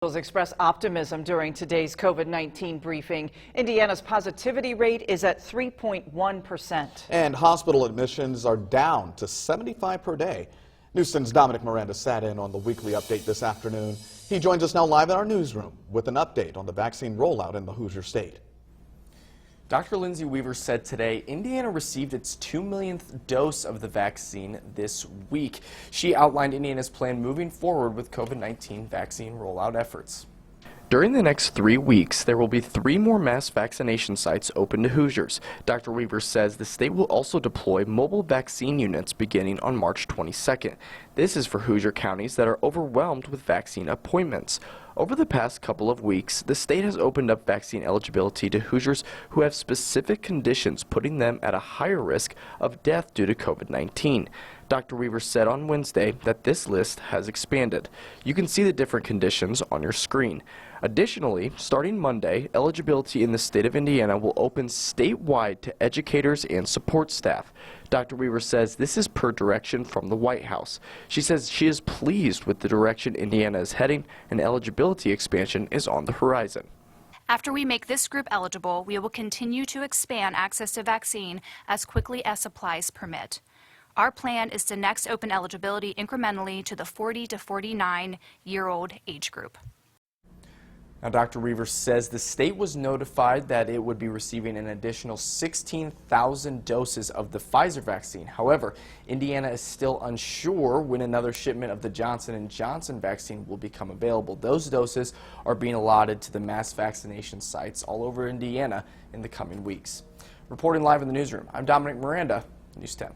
Officials express optimism during today's COVID-19 briefing. Indiana's positivity rate is at 3.1%. And hospital admissions are down to 75 per day. News 10's Dominic Miranda sat in on the weekly update this afternoon. He joins us now live in our newsroom with an update on the vaccine rollout in the Hoosier State. Dr. Lindsay Weaver said today Indiana received its 2 millionth dose of the vaccine this week. She outlined Indiana's plan moving forward with COVID-19 vaccine rollout efforts. During the next 3 weeks, there will be 3 more mass vaccination sites open to Hoosiers. Dr. Weaver says the state will also deploy mobile vaccine units beginning on March 22nd. This is for Hoosier counties that are overwhelmed with vaccine appointments. Over the past couple of weeks, the state has opened up vaccine eligibility to Hoosiers who have specific conditions, putting them at a higher risk of death due to COVID-19. Dr. Weaver said on Wednesday that this list has expanded. You can see the different conditions on your screen. Additionally, starting Monday, eligibility in the state of Indiana will open statewide to educators and support staff. Dr. Weaver says this is per direction from the White House. She says she is pleased with the direction Indiana is heading, and eligibility expansion is on the horizon. After we make this group eligible, we will continue to expand access to vaccine as quickly as supplies permit. Our plan is to next open eligibility incrementally to the 40 to 49-year-old age group. Now, Dr. Weaver says the state was notified that it would be receiving an additional 16,000 doses of the Pfizer vaccine. However, Indiana is still unsure when another shipment of the Johnson & Johnson vaccine will become available. Those doses are being allotted to the mass vaccination sites all over Indiana in the coming weeks. Reporting live in the newsroom, I'm Dominic Miranda, News 10.